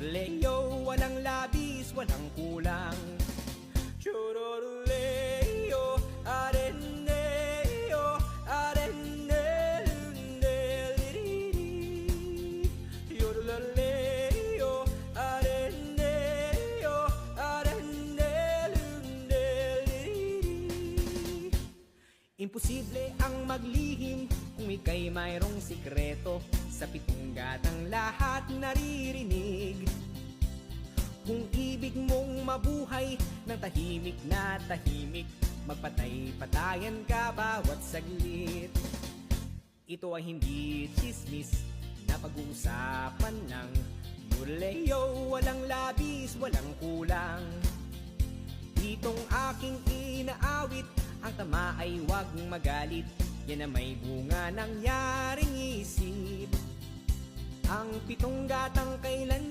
Leo, walang labis, walang kulang. Chororoleo, areneo, areneleliriri. Yorololeo, areneo, areneleliriri. Imposible ang maglihim kung ika'y mayroong sikreto. Sa pitong gatang lahat naririnig. Kung ibig mong mabuhay ng tahimik na tahimik, magpatay-patayan ka bawat saglit. Ito ay hindi chismis na pag-uusapan ng Leo, walang labis, walang kulang. Itong aking inaawit, ang tama ay huwag magalit. Yan na may bunga nangyaring isip. Ang pitong gatang kailan